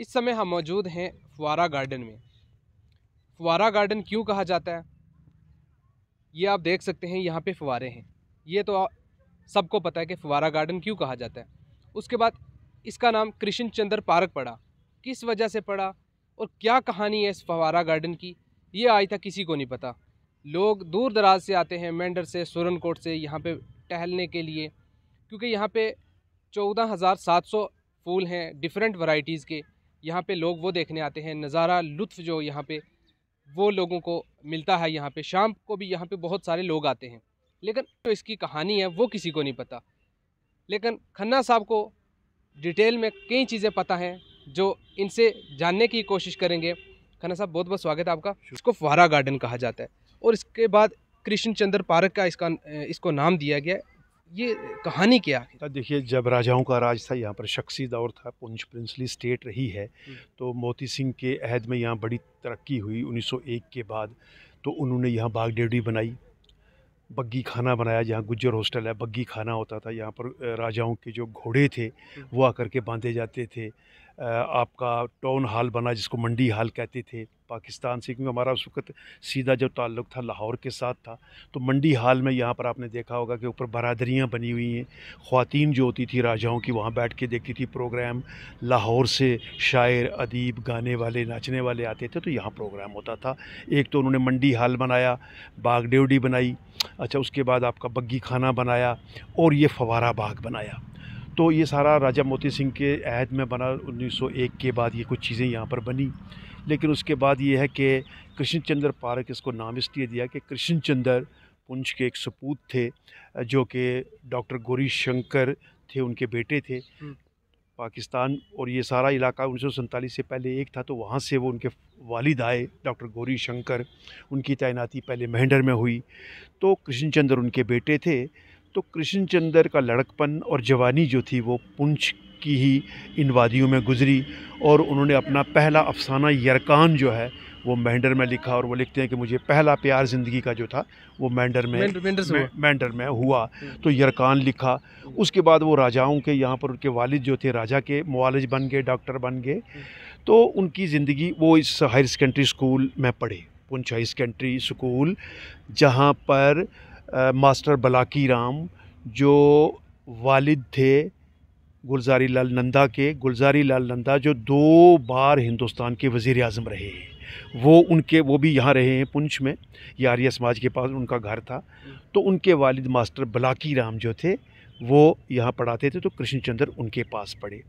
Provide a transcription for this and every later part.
इस समय हम मौजूद हैं फुवारा गार्डन में। फुवारा गार्डन क्यों कहा जाता है, ये आप देख सकते हैं। यहाँ पे फुवारे हैं, ये तो सबको पता है कि फुवारा गार्डन क्यों कहा जाता है। उसके बाद इसका नाम कृष्ण चंद्र पार्क पड़ा, किस वजह से पड़ा और क्या कहानी है इस फुवारा गार्डन की, ये आज तक किसी को नहीं पता। लोग दूर दराज से आते हैं, मेंढर से, सुरनकोट से, यहाँ पे टहलने के लिए, क्योंकि यहाँ पे 14,700 फूल हैं डिफरेंट वैरायटीज़ के। यहाँ पे लोग वो देखने आते हैं, नज़ारा लुत्फ़ जो यहाँ पे वो लोगों को मिलता है। यहाँ पे शाम को भी यहाँ पे बहुत सारे लोग आते हैं, लेकिन जो इसकी कहानी है वो किसी को नहीं पता। लेकिन खन्ना साहब को डिटेल में कई चीज़ें पता हैं जो इनसे जानने की कोशिश करेंगे। खन्ना साहब, बहुत बहुत स्वागत है आपका। इसको फुवारा गार्डन कहा जाता है और इसके बाद कृष्ण चंद्र पार्क का इसको नाम दिया गया। ये कहानी क्या है? देखिए, जब राजाओं का राज था यहाँ पर, शख्सी दौर था, पुंछ प्रिंसली स्टेट रही है, तो मोती सिंह के अहद में यहाँ बड़ी तरक्की हुई 1901 के बाद। तो उन्होंने यहाँ बाग डेवड़ी बनाई, बग्गी खाना बनाया, जहाँ गुज्जर हॉस्टल है, बग्गी खाना होता था। यहाँ पर राजाओं के जो घोड़े थे वो आकर के बांधे जाते थे। आपका टाउन हॉल बना जिसको मंडी हॉल कहते थे पाकिस्तान से, क्योंकि हमारा उस वक्त सीधा जो ताल्लुक़ था लाहौर के साथ था। तो मंडी हॉल में यहाँ पर आपने देखा होगा कि ऊपर बरादरियाँ बनी हुई हैं। ख़वातीन जो होती थी राजाओं की, वहाँ बैठ के देखती थी प्रोग्राम। लाहौर से शायर, अदीब, गाने वाले, नाचने वाले आते थे, तो यहाँ प्रोग्राम होता था। एक तो उन्होंने मंडी हॉल बनाया, बाग डेवड़ी बनाई, अच्छा उसके बाद आपका बग्गी खाना बनाया और ये फवारा बाग बनाया। तो ये सारा राजा मोती सिंह के अहद में बना। 1901 के बाद ये कुछ चीज़ें यहाँ पर बनी। लेकिन उसके बाद ये है कि कृष्ण चंद्र पार्क, इसको नाम इसलिए दिया कि कृष्ण चंद्र पुंछ के एक सपूत थे, जो कि डॉक्टर गौरी शंकर थे, उनके बेटे थे। पाकिस्तान और ये सारा इलाका 1947 से पहले एक था, तो वहाँ से वो उनके वालिद आए डॉक्टर गौरी शंकर। उनकी तैनाती पहले मेंढर में हुई, तो कृष्ण चंद्र उनके बेटे थे। तो कृष्ण चंद्र का लड़कपन और जवानी जो थी वो पुंछ की ही इन वादियों में गुजरी, और उन्होंने अपना पहला अफसाना यरकान जो है वो मेंढर में लिखा। और वो लिखते हैं कि मुझे पहला प्यार ज़िंदगी का जो था वो मेंढर में हुआ। तो यरकान लिखा। उसके बाद वो राजाओं के, यहाँ पर उनके वालिद जो थे राजा के मुआलिज बन गए, डॉक्टर बन गए। तो उनकी ज़िंदगी वो इस हायर सेकेंडरी स्कूल में पढ़े, पुंछ हायर सेकेंडरी स्कूल, जहाँ पर मास्टर बलाकी राम जो वालिद थे गुलज़ारी लाल नंदा के, गुलज़ारी लाल नंदा जो 2 बार हिंदुस्तान के वज़ीर आज़म रहे हैं, वो भी यहाँ रहे हैं पुंछ में। ये आर्य समाज के पास उनका घर था। तो उनके वालिद मास्टर बलाकी राम जो थे वो यहाँ पढ़ाते थे, तो कृष्ण चंद्र उनके पास पढ़े।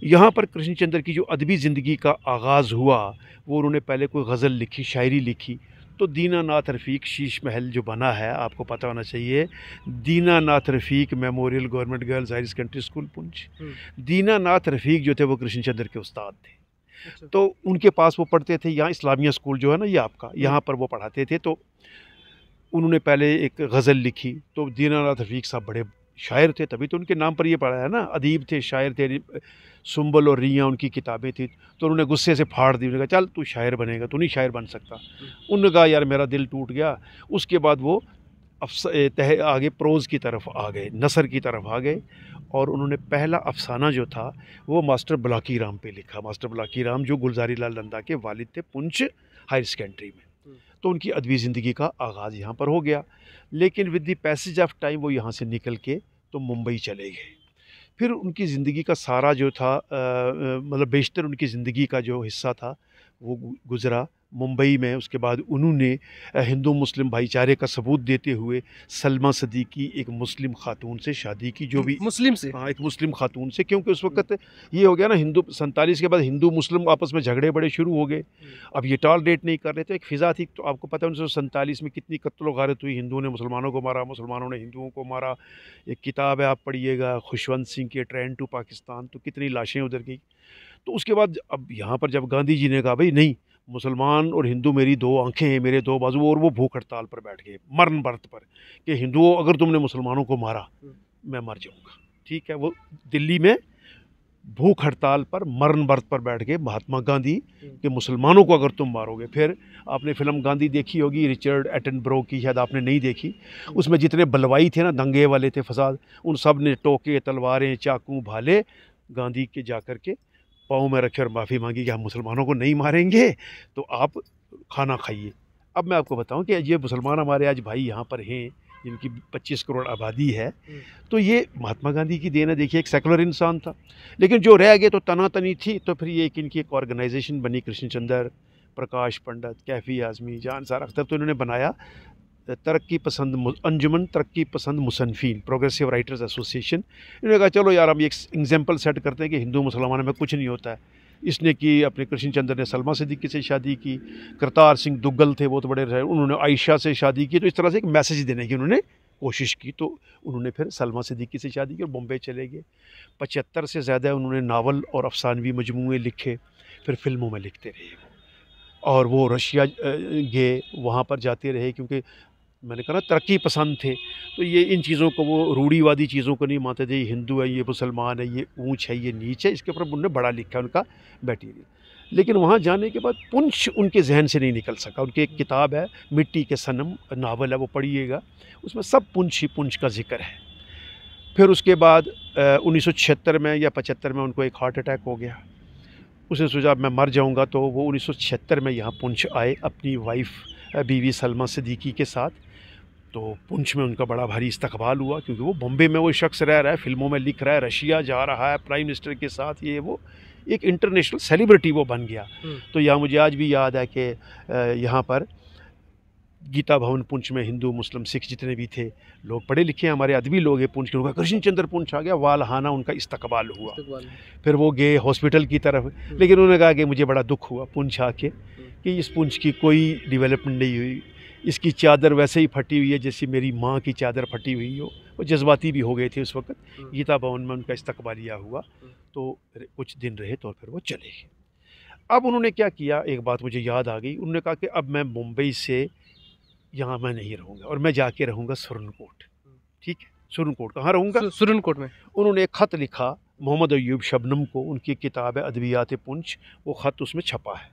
यहाँ पर कृष्ण चंद्र की जो अदबी ज़िंदगी का आगाज़ हुआ, वो उन्होंने पहले कोई गज़ल लिखी, शायरी लिखी। तो दीनानाथ रफ़ीक शीश महल जो बना है, आपको पता होना चाहिए, Dinanath Rafiq memorial government girls higher secondary school Poonch. Dinanath Rafiq जो थे वो कृष्ण चंद्र के उस्ताद थे। अच्छा। तो उनके पास वो पढ़ते थे। यहाँ इस्लामिया स्कूल जो है ना, ये आपका, यहाँ पर वो पढ़ाते थे। तो उन्होंने पहले एक गज़ल लिखी। तो दीनानाथ रफ़ीक साहब बड़े शायर थे, तभी तो उनके नाम पर ये पढ़ा है ना, अदीब थे, शायर थे। सुंबल और रियाँ उनकी किताबें थी। तो उन्होंने गुस्से से फाड़ दी। उन्होंने कहा चल तू शायर बनेगा, तू नहीं शायर बन सकता। उन्होंने कहा यार मेरा दिल टूट गया। उसके बाद वो आगे प्रोज़ की तरफ आ गए, नसर की तरफ आ गए, और उन्होंने पहला अफसाना जो था वो मास्टर बलाकी राम पे लिखा। मास्टर बलाकी राम जो गुलज़ारी लाल नंदा के वालिद थे पुंछ हायर सेकेंडरी में। तो उनकी अदबी ज़िंदगी का आगाज़ यहाँ पर हो गया। लेकिन with the passage of time वो यहाँ से निकल के तो मुंबई चले गए। फिर उनकी ज़िंदगी का सारा जो था, मतलब बेशतर उनकी ज़िंदगी का जो हिस्सा था वो गुज़रा मुंबई में। उसके बाद उन्होंने हिंदू मुस्लिम भाईचारे का सबूत देते हुए सलमा सदीकी एक मुस्लिम खातून से शादी की, जो भी मुस्लिम से, हाँ, एक मुस्लिम खातून से, क्योंकि उस वक्त ये हो गया ना, 47 के बाद हिंदू मुस्लिम आपस में झगड़े बड़े शुरू हो गए। अब ये टॉलरेट नहीं कर रहे थे, एक फ़िज़ा थी। तो आपको पता है 1947 में कितनी कत्ल गारत हुई, हिंदुओं ने मुसलमानों को मारा, मुसलमानों ने हिंदुओं को मारा। एक किताब है, आप पढ़िएगा, खुशवंत सिंह की ट्रेन टू पाकिस्तान, तो कितनी लाशें उधर गई। तो उसके बाद अब यहाँ पर जब गांधी जी ने कहा भाई नहीं, मुसलमान और हिंदू मेरी 2 आंखें हैं, मेरे 2 बाजू, और वो भूख हड़ताल पर बैठ गए, मरण बर्त पर, कि हिंदुओं अगर तुमने मुसलमानों को मारा मैं मर जाऊंगा। ठीक है, वो दिल्ली में भूख हड़ताल पर, मरण बर्त पर बैठ गए महात्मा गांधी, कि मुसलमानों को अगर तुम मारोगे। फिर आपने फिल्म गांधी देखी होगी, रिचर्ड एटनबरो की, शायद आपने नहीं देखी। उसमें जितने बलवाई थे ना, दंगे वाले थे, फसाद, उन सब ने टोके, तलवारें, चाकू, भाले गांधी के जा कर के पाँव में रखे और माफ़ी मांगी कि हम मुसलमानों को नहीं मारेंगे, तो आप खाना खाइए। अब मैं आपको बताऊं कि ये मुसलमान हमारे आज भाई यहाँ पर हैं, जिनकी 25 करोड़ आबादी है, तो ये महात्मा गांधी की देन है। देखिए, एक सेकुलर इंसान था, लेकिन जो रह गए तो तनातनी थी, तो फिर ये इनकी एक ऑर्गेनाइजेशन बनी, कृष्ण चंद्र, प्रकाश पंडित, कैफी आज़मी, जान सार अख्तर, तो इन्होंने बनाया तरक्की पसंद अंजुमन तरक्की पसंद मुसन्फिन, प्रोग्रेसिव राइटर्स एसोसिएशन। इन्होंने कहा चलो यार, हम एक एग्जाम्पल सेट करते हैं कि हिंदू मुसलमानों में कुछ नहीं होता है। इसने की अपने कृष्ण चंद्र ने सलमा सिद्दीकी से शादी की, करतार सिंह दुग्गल थे बहुत बड़े रहे, उन्होंने आयशा से शादी की। तो इस तरह से एक मैसेज देने की उन्होंने कोशिश की, तो उन्होंने फिर सलमा सिद्दीकी से शादी की और बॉम्बे चले गए। 75 से ज़्यादा उन्होंने नावल और अफसानवी मजमूए लिखे, फिर फिल्मों में लिखते रहे और वो रशिया गए, वहाँ पर जाते रहे, क्योंकि मैंने कहा ना तरक्की पसंद थे, तो ये इन चीज़ों को, वो रूढ़ीवादी चीज़ों को नहीं मानते थे। ये हिंदू है, ये मुसलमान है, ये ऊंच है, ये नीच है, इसके ऊपर उन्होंने बड़ा लिखा है उनका मटीरियल। लेकिन वहाँ जाने के बाद पुंछ उनके जहन से नहीं निकल सका। उनकी एक किताब है मिट्टी के सनम, नावल है, वो पढ़िएगा, उसमें सब पुंछ ही पुंछ का जिक्र है। फिर उसके बाद 1976 में या 75 में उनको एक हार्ट अटैक हो गया। उसने सोचा मैं मर जाऊंगा, तो वो 1976 में यहाँ पुंछ आए अपनी वाइफ बीवी सलमा सिद्दीकी के साथ। तो पुंछ में उनका बड़ा भारी इस्तकबाल हुआ, क्योंकि वो बॉम्बे में वो शख्स रह रहा है, फिल्मों में लिख रहा है, रशिया जा रहा है प्राइम मिनिस्टर के साथ, ये वो एक इंटरनेशनल सेलिब्रिटी वो बन गया। तो यहाँ मुझे आज भी याद है कि यहाँ पर गीता भवन पुंछ में हिंदू मुस्लिम सिख जितने भी थे लोग, पढ़े लिखे हमारे अदबी लोग हैं पुंछ के, उनका कृष्ण चंद्र पुंछ आ गया, वालहाना उनका इस्तकबाल हुआ। फिर वो गए हॉस्पिटल की तरफ, लेकिन उन्होंने कहा कि मुझे बड़ा दुख हुआ पुंछ आके कि इस पुंछ की कोई डेवलपमेंट नहीं हुई, इसकी चादर वैसे ही फटी हुई है जैसी मेरी माँ की चादर फटी हुई हो। वो जज्बाती भी हो गए थे उस वक्त। गीता भवन में उनका इस्तकबालिया हुआ, तो कुछ दिन रहे तो फिर वो चले गए। अब उन्होंने क्या किया, एक बात मुझे याद आ गई, उन्होंने कहा कि अब मैं मुंबई से यहाँ मैं नहीं रहूँगा और मैं जाके रहूँगा सुरनकोट। ठीक है, सुरनकोट कहाँ रहूँगा? सुरनकोट में। उन्होंने एक ख़त लिखा मोहम्मद अयूब शबनम को, उनकी किताब है अदवियात पुंछ, वो ख़त उसमें छपा है।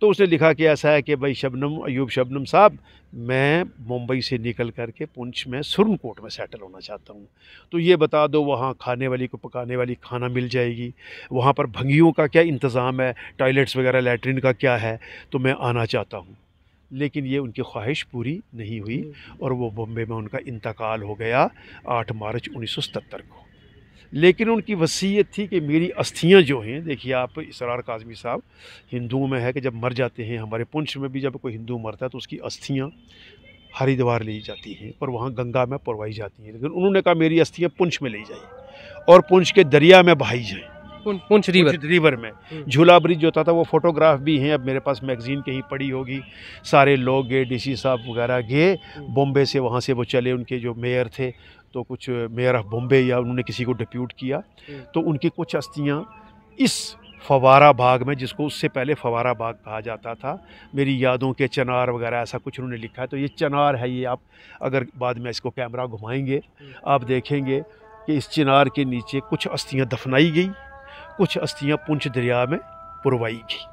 तो उसने लिखा कि ऐसा है कि भाई शबनम, अयूब शबनम साहब, मैं मुंबई से निकल करके पुंछ में सुरनकोट में सेटल होना चाहता हूँ, तो ये बता दो वहाँ खाने वाली को पकाने वाली खाना मिल जाएगी, वहाँ पर भंगियों का क्या इंतज़ाम है, टॉयलेट्स वगैरह लैट्रिन का क्या है, तो मैं आना चाहता हूँ। लेकिन ये उनकी ख्वाहिश पूरी नहीं हुई और वो बॉम्बे में उनका इंतकाल हो गया 8 मार्च 1977 को। लेकिन उनकी वसीयत थी कि मेरी अस्थियां जो हैं, देखिए आप इसरार काज़मी साहब, हिंदुओं में है कि जब मर जाते हैं, हमारे पुंछ में भी जब कोई हिंदू मरता है तो उसकी अस्थियां हरिद्वार ली जाती हैं और वहाँ गंगा में पुरवाई जाती हैं। लेकिन उन्होंने कहा मेरी अस्थियां पुंछ में ली जाए और पुंछ के दरिया में बहाई जाए, पुंछ रिवर में। झूला ब्रिज जो था वो फ़ोटोग्राफ भी हैं, अब मेरे पास मैगज़ीन कहीं पड़ी होगी। सारे लोग गए, डीसी साहब वगैरह गए बॉम्बे से, वहाँ से वो चले, उनके जो मेयर थे, तो कुछ मेयर ऑफ बॉम्बे या उन्होंने किसी को डिप्यूट किया, तो उनकी कुछ अस्थियाँ इस फवारा बाग में, जिसको उससे पहले फवारा बाग कहा जाता था, मेरी यादों के चनार वगैरह ऐसा कुछ उन्होंने लिखा है। तो ये चनार है, ये आप अगर बाद में इसको कैमरा घुमाएंगे आप देखेंगे कि इस चिनार के नीचे कुछ अस्थियाँ दफनाई गई, कुछ अस्थियाँ पुंछ दरिया में पुरवाई गई।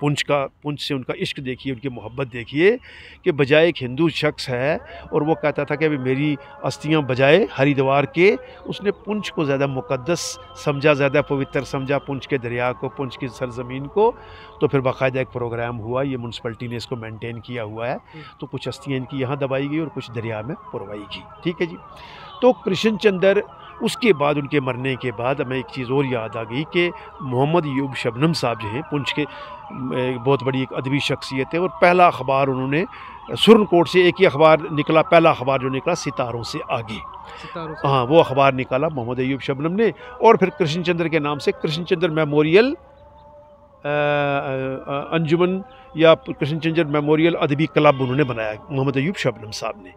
पुंछ से उनका इश्क देखिए, उनकी मोहब्बत देखिए कि बजाय एक हिंदू शख्स है और वो कहता था कि अभी मेरी अस्थियां बजाय हरिद्वार के, उसने पुंछ को ज़्यादा मुक़द्दस समझा, ज़्यादा पवित्र समझा पुंछ के दरिया को, पुंछ की सरज़मीन को। तो फिर बाकायदा एक प्रोग्राम हुआ, ये म्यूनसिपैलिटी ने इसको मेंटेन किया हुआ है। तो कुछ अस्थियाँ इनकी यहाँ दबाई गई और कुछ दरिया में पुरवाई गई। ठीक है जी। तो कृष्ण चंद्र, उसके बाद उनके मरने के बाद हमें एक चीज़ और याद आ गई कि मोहम्मद अयूब शबनम साहब जो हैं पुंछ के बहुत बड़ी एक अदबी शख्सियत है, और पहला अखबार उन्होंने सुरनकोट से, एक ही अखबार निकला, पहला अखबार जो निकला सितारों से आगे, हाँ वो अखबार निकाला मोहम्मद अयूब शबनम ने। और फिर कृष्ण चंद्र के नाम से कृष्ण चंद्र मेमोरियल अंजुमन या कृष्ण चंद्र मेमोरियल अदबी क्लब उन्होंने बनाया मोहम्मद अयूब शबनम साहब ने।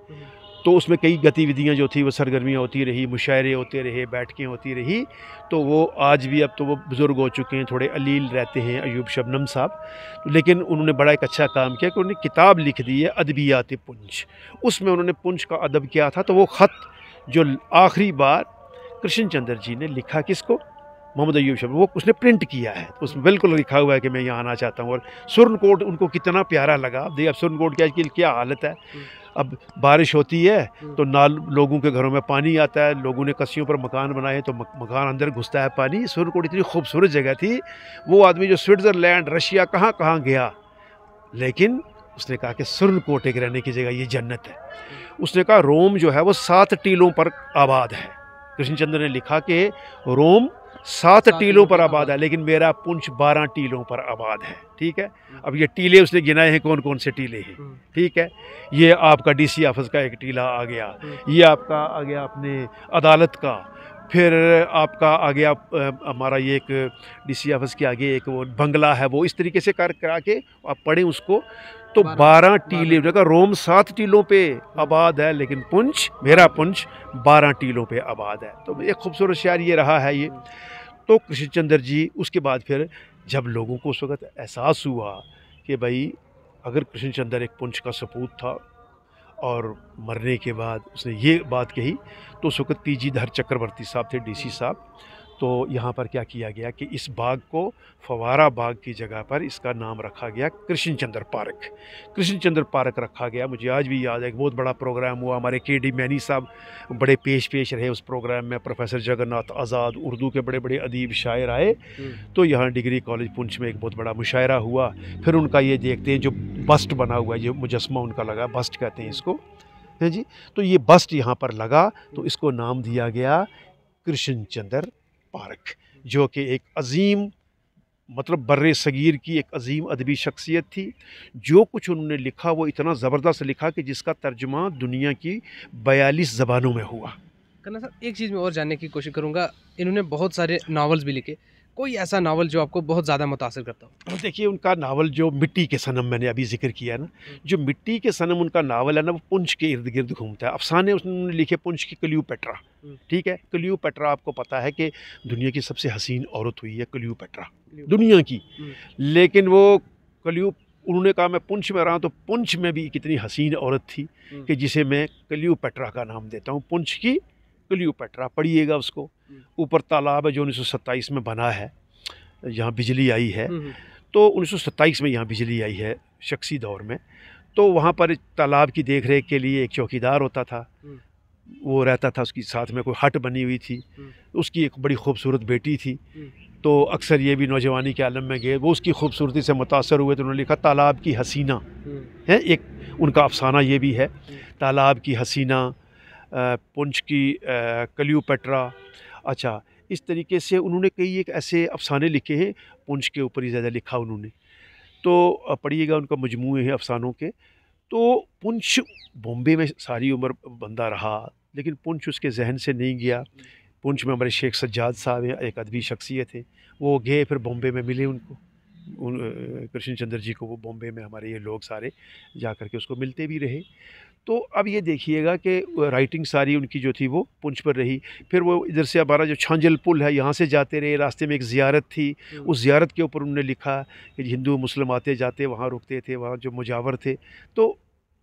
तो उसमें कई गतिविधियां जो थी वो सरगर्मियां होती रही, मुशायरे होते रहे, बैठकें होती रही। तो वो आज भी, अब तो वो बुज़ुर्ग हो चुके हैं, थोड़े अलील रहते हैं अयूब शबनम साहब, लेकिन उन्होंने बड़ा एक अच्छा काम किया कि उन्होंने किताब लिख दी है अदबियात पुंछ। उसमें उन्होंने पुंछ का अदब किया था। तो वो ख़त जो आखिरी बार कृष्ण चंद्र जी ने लिखा किसको, मोहम्मद अयूब शबनम, वो उसने प्रिंट किया है। तो उसमें बिल्कुल लिखा हुआ है कि मैं यहाँ आना चाहता हूँ। और सुरनकोट उनको कितना प्यारा लगा। अब देखिए अब सुरनकोट की क्या हालत है। अब बारिश होती है तो नाल लोगों के घरों में पानी आता है, लोगों ने कस्सियों पर मकान बनाए हैं तो मकान अंदर घुसता है पानी। सुरनकोट इतनी खूबसूरत जगह थी, वो आदमी जो स्विट्ज़रलैंड रशिया कहाँ कहाँ गया, लेकिन उसने कहा कि सुरनकोट एक रहने की जगह, ये जन्नत है। उसने कहा रोम जो है वो 7 टीलों पर आबाद है। कृष्णचंद्र ने लिखा कि रोम 7 टीलों पर आबाद है, लेकिन मेरा पुंछ 12 टीलों पर आबाद है। ठीक है, अब ये टीले उसने गिनाए हैं कौन कौन से टीले हैं। ठीक है, ये आपका डीसी ऑफिस का एक टीला आ गया, ये आपका आ गया अपने अदालत का, फिर आपका आ गया हमारा ये एक डीसी ऑफिस के आगे एक वो बंगला है, वो इस तरीके से कर करा के आप पढ़ें उसको तो 12 टीले जगह। रोम 7 टीलों पे आबाद है, लेकिन पुंछ, मेरा पुंछ 12 टीलों पे आबाद है। तो एक खूबसूरत शायर ये रहा है ये। तो कृष्णचंद्र जी उसके बाद फिर जब लोगों को उस वक़्त एहसास हुआ कि भाई अगर कृष्णचंद्र एक पुंछ का सपूत था और मरने के बाद उसने ये बात कही, तो उस वक़्त पीजी धर चक्रवर्ती साहब थे, डीसी साहब। तो यहाँ पर क्या किया गया कि इस बाग को फवारा बाग की जगह पर इसका नाम रखा गया कृष्णचंद्र पार्क। कृष्णचंद्र पार्क रखा गया। मुझे आज भी याद है, एक बहुत बड़ा प्रोग्राम हुआ, हमारे के.डी. मैनी साहब बड़े पेश रहे उस प्रोग्राम में, प्रोफेसर जगन्नाथ आज़ाद, उर्दू के बड़े बड़े अदीब शायर आए। तो यहाँ डिग्री कॉलेज पुंछ में एक बहुत बड़ा मुशायरा हुआ। फिर उनका ये देखते हैं जो बस्ट बना हुआ है, जो मुजस्मा उनका लगा, बस्ट कहते हैं इसको, है जी। तो ये बस्ट यहाँ पर लगा तो इसको नाम दिया गया कृष्णचंद्र पार्क, जो कि एक अजीम मतलब बर्रे सगीर की एक अजीम अदबी शख्सियत थी। जो कुछ उन्होंने लिखा वो इतना ज़बरदस्त लिखा कि जिसका तर्जुमा दुनिया की 42 ज़बानों में हुआ। करना साहब, एक चीज़ मैं और जानने की कोशिश करूँगा, इन्होंने बहुत सारे नावल्स भी लिखे, कोई ऐसा नावल जो आपको बहुत ज़्यादा मुतासिर करता हो? देखिए उनका नावल जो मिट्टी के सनम मैंने अभी जिक्र किया ना, जो मिट्टी के सनम उनका नावल है ना, वो पुंछ के इर्द गिर्द घूमता है। अफसाने उन्होंने लिखे पुंछ की क्लियोपेट्रा। ठीक है, क्लियोपेट्रा आपको पता है कि दुनिया की सबसे हसीन औरत हुई है क्लियोपेट्रा दुनिया की, लेकिन वो उन्होंने कहा मैं पुंछ में रहा तो पुंछ में भी कितनी हसीन औरत थी कि जिसे मैं क्लियोपेट्रा का नाम देता हूँ। पुंछ की क्लियोपेट्रा, पढ़िएगा उसको। ऊपर तालाब है जो 1927 में बना है, यहाँ बिजली आई है। तो 1927 में यहाँ बिजली आई है शख्सी दौर में। तो वहाँ पर तालाब की देख रेख के लिए एक चौकीदार होता था, वो रहता था, उसकी साथ में कोई हट बनी हुई थी, उसकी एक बड़ी खूबसूरत बेटी थी। तो अक्सर ये भी नौजवानी के आलम में गए, वो उसकी खूबसूरती से मुतासर हुए तो उन्होंने लिखा तालाब की हसीना है। एक उनका अफसाना ये भी है, तालाब की हसीना, पुंछ की क्लियोपेट्रा। अच्छा, इस तरीके से उन्होंने कई एक ऐसे अफसाने लिखे हैं, पुंछ के ऊपर ही ज़्यादा लिखा उन्होंने। तो पढ़िएगा उनका मजमूए है अफसानों के। तो पुंछ बॉम्बे में सारी उम्र बंदा रहा, लेकिन पुंछ उसके जहन से नहीं गया। पुंछ में हमारे शेख सज्जाद साहब हैं, एक अदबी शख्सियत है, वो गए फिर बॉम्बे में मिले उनको, कृष्णचंद्र जी को। वो बॉम्बे में हमारे ये लोग सारे जा कर के उसको मिलते भी रहे। तो अब ये देखिएगा कि राइटिंग सारी उनकी जो थी वो पुंछ पर रही। फिर वो इधर से हमारा जो छांजल पुल है यहाँ से जाते रहे, रास्ते में एक ज़ियारत थी, उस ज़ियारत के ऊपर उन्होंने लिखा कि हिंदू मुस्लिम आते जाते वहाँ रुकते थे, वहाँ जो मुजावर थे। तो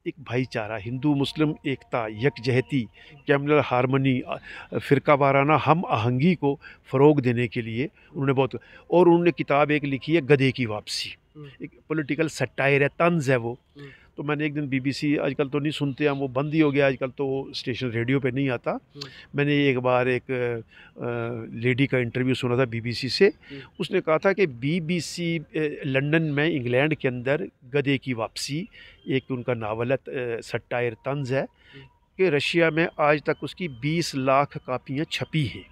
एक भाईचारा, हिंदू मुस्लिम एकता, यकजहती, कम्युनल हारमनी, फ़िरका वाराना हम आहंगी को फ़रोग देने के लिए उन्होंने बहुत। और उन्होंने किताब एक लिखी है गधे की वापसी, एक पॉलिटिकल सटायर है, तंज़ है वो। तो मैंने एक दिन BBC, आजकल तो नहीं सुनते हम, वो बंद ही हो गया आजकल, तो स्टेशन रेडियो पे नहीं आता। मैंने एक बार एक लेडी का इंटरव्यू सुना था BBC से। उसने कहा था कि BBC लंदन में, इंग्लैंड के अंदर गधे की वापसी एक उनका नावल है, सटायर तंज़ है, कि रशिया में आज तक उसकी 20 लाख कापियाँ छपी हैं।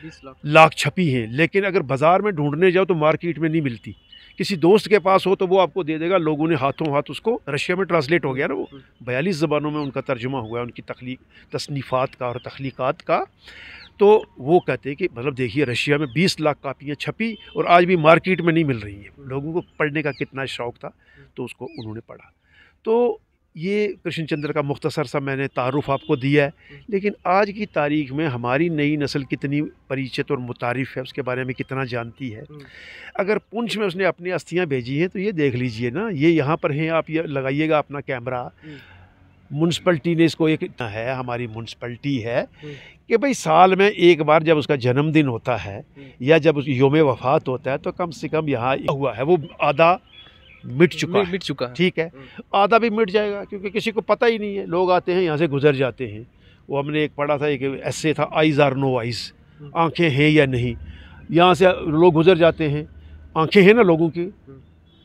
20 लाख छपी हैं, लेकिन अगर बाज़ार में ढूंढने जाओ तो मार्केट में नहीं मिलती। किसी दोस्त के पास हो तो वो आपको दे देगा। लोगों ने हाथों हाथ उसको, रशिया में ट्रांसलेट हो गया ना वो, 42 ज़बानों में उनका तर्जुमा हुआ है उनकी तसनीफ़ात का और तख्लीक़ात का। तो वो कहते हैं कि मतलब देखिए रशिया में 20 लाख कापियाँ छपी और आज भी मार्केट में नहीं मिल रही हैं। लोगों को पढ़ने का कितना शौक़ था, तो उसको उन्होंने पढ़ा। तो ये कृष्णचंद्र का मुख्तसर सा मैंने तारुफ आपको दिया है, लेकिन आज की तारीख़ में हमारी नई नस्ल कितनी परिचित और मुतारिफ़ है, उसके बारे में कितना जानती है। अगर पुंछ में उसने अपनी अस्थियां भेजी हैं तो ये देख लीजिए ना, ये यहाँ पर हैं, आप ये लगाइएगा अपना कैमरा। म्यूनसिपलिटी ने इसको एक इतना है, हमारी म्यूनसिपलिटी है कि भाई साल में एक बार जब उसका जन्मदिन होता है या जब उस योम वफ़ात होता है तो कम से कम यहाँ हुआ है, वो आधा मिट चुका है, मिट चुका है। ठीक है, आधा भी मिट जाएगा क्योंकि किसी को पता ही नहीं है। लोग आते हैं यहाँ से गुजर जाते हैं। वो हमने एक पढ़ा था, एक ऐसे था, आइज़ आर नो आइज़, आंखें हैं या नहीं। यहाँ से लोग गुजर जाते हैं, आंखें हैं ना लोगों की,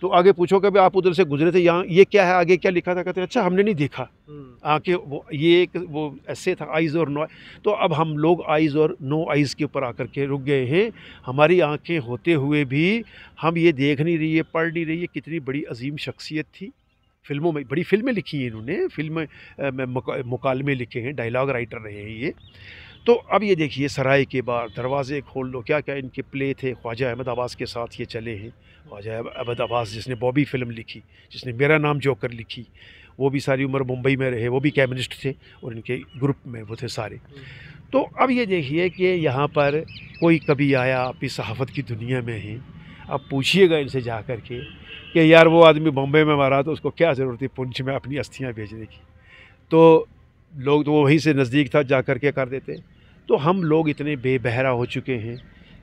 तो आगे पूछो कि भाई आप उधर से गुजरे थे, यहाँ ये क्या है, आगे क्या लिखा था, कहते हैं अच्छा हमने नहीं देखा। आंखें, वो ये एक वो ऐसे था, आइज़ और नो। तो अब हम लोग आइज़ और नो आइज़ के ऊपर आकर के रुक गए हैं। हमारी आंखें होते हुए भी हम ये देख नहीं रही है, पढ़ नहीं रही है। कितनी बड़ी अजीम शख्सियत थी। फिल्मों में बड़ी फिल्में लिखी हैं इन्होंने, फिल्म में मुकालमे लिखे हैं, डायलॉग राइटर रहे हैं ये। तो अब ये देखिए, सराय के बाहर दरवाज़े खोल दो, क्या क्या इनके प्ले थे। ख्वाजा अहमद अब्बास के साथ ये चले हैं। ख्वाजा अहमद अब्बास जिसने बॉबी फिल्म लिखी, जिसने मेरा नाम जोकर लिखी, वो भी सारी उम्र मुंबई में रहे, वो भी कम्युनिस्ट थे और इनके ग्रुप में वो थे सारे। तो अब ये देखिए कि यहाँ पर कोई कभी आया, आप इस सहाफ़त की दुनिया में हैं, अब पूछिएगा इनसे जा कर के कि यार वो आदमी बॉम्बे में मारा तो उसको क्या ज़रूरत थी पुंछ में अपनी अस्थियाँ भेजने की। तो लोग तो वहीं से नज़दीक था, जा कर के कर देते। तो हम लोग इतने बेबहरा हो चुके हैं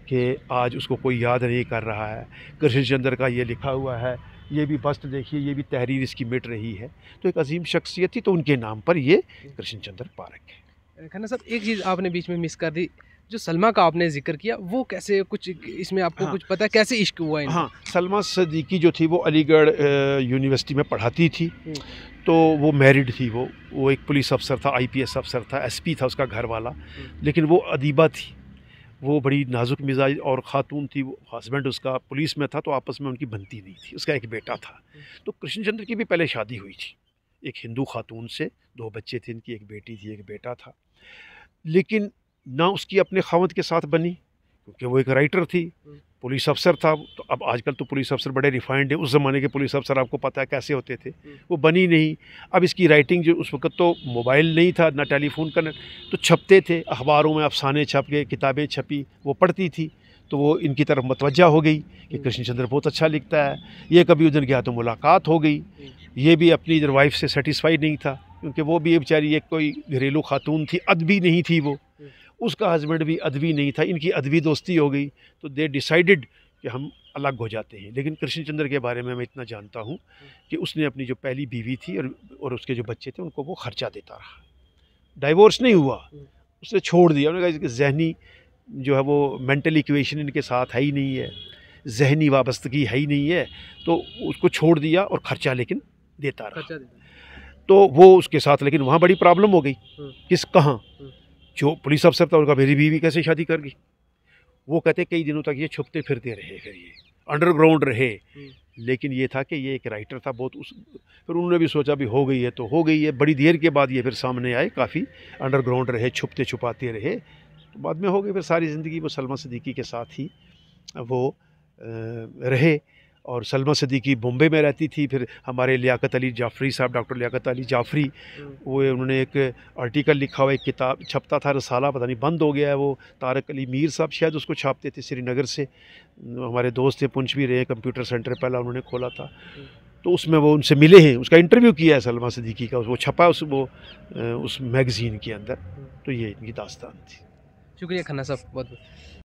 कि आज उसको कोई याद नहीं कर रहा है। कृष्ण चंद्र का ये लिखा हुआ है, ये भी बस्ट देखिए, ये भी तहरीर इसकी मिट रही है। तो एक अजीम शख्सियत थी, तो उनके नाम पर ये कृष्ण चंद्र पार्क है। खन्ना साहब, एक चीज़ आपने बीच में मिस कर दी, जो सलमा का आपने जिक्र किया, वो कैसे, कुछ इसमें आपको कुछ पता है कैसे इश्क हुआ इनका? हाँ, सलमा सदीकी जो थी वो अलीगढ़ यूनिवर्सिटी में पढ़ाती थी। तो वो मैरिड थी, वो एक पुलिस अफसर था, आईपीएस अफसर था, एसपी था उसका घर वाला। लेकिन वो अदीबा थी, वो बड़ी नाजुक मिजाज और ख़ातून थी। वो हस्बैंड उसका पुलिस में था, तो आपस में उनकी बनती नहीं थी। उसका एक बेटा था। तो कृष्णचंद्र की भी पहले शादी हुई थी एक हिंदू खातून से, 2 बच्चे थे इनकी, एक बेटी थी एक बेटा था। लेकिन ना उसकी अपने खावंद के साथ बनी, क्योंकि वो एक राइटर थी, पुलिस अफसर था। तो अब आजकल तो पुलिस अफसर बड़े रिफाइंड हैं, उस ज़माने के पुलिस अफसर आपको पता है कैसे होते थे। वो बनी नहीं। अब इसकी राइटिंग जो, उस वक्त तो मोबाइल नहीं था, ना टेलीफोन का, तो छपते थे अखबारों में, अफसाने छप गए, किताबें छपी, वो पढ़ती थी। तो वो इनकी तरफ मतवज्जा हो गई कि कृष्णचंद्र बहुत अच्छा लिखता है। ये कभी उधर गया तो मुलाकात हो गई। ये भी अपनी इधर वाइफ से सेटिस्फाइड नहीं था, क्योंकि वो भी बेचारी एक कोई घरेलू खातून थी, अदबी नहीं थी वो, उसका हस्बैंड भी अदबी नहीं था। इनकी अदबी दोस्ती हो गई, तो दे डिसाइडेड कि हम अलग हो जाते हैं। लेकिन कृष्णचंद्र के बारे में मैं इतना जानता हूँ कि उसने अपनी जो पहली बीवी थी और उसके जो बच्चे थे, उनको वो खर्चा देता रहा। डाइवोर्स नहीं हुआ, उसने छोड़ दिया। उन्होंने कहा कि जहनी जो है वो मेंटल इक्वेशन इनके साथ है ही नहीं है, जहनी वाबस्तगी है ही नहीं है, तो उसको छोड़ दिया और खर्चा लेकिन देता रहा। तो वो उसके साथ, लेकिन वहाँ बड़ी प्रॉब्लम हो गई। कहाँ जो पुलिस अफसर था उनका, मेरी बीवी कैसे शादी कर गई। वो कहते कई दिनों तक ये छुपते फिरते रहे, फिर ये अंडरग्राउंड रहे। लेकिन ये था कि ये एक राइटर था बहुत, फिर उन्होंने भी सोचा भी हो गई है तो हो गई है। बड़ी देर के बाद ये फिर सामने आए, काफ़ी अंडरग्राउंड रहे, छुपते छुपाते रहे, तो बाद में हो गई। फिर सारी ज़िंदगी वो सलमा सदीकी के साथ ही वो रहे। और सलमा सदीकी बॉम्बे में रहती थी। फिर हमारे लियाकत अली जाफ़री साहब, डॉक्टर लियाकत अली जाफ़री, वो उन्होंने एक आर्टिकल लिखा हुआ, एक किताब छपता था, रसाला, पता नहीं बंद हो गया है वो। तारक अली मीर साहब शायद उसको छापते थे श्रीनगर से, हमारे दोस्त थे, पुंछ भी रहे, कंप्यूटर सेंटर पहला उन्होंने खोला था। तो उसमें वो उनसे मिले हैं, उसका इंटरव्यू किया है सलमा सदीकी का, वो छपा उस मैगज़ीन के अंदर। तो ये इनकी दास्तान थी। शुक्रिया खन्ना साहब, बहुत बहुत।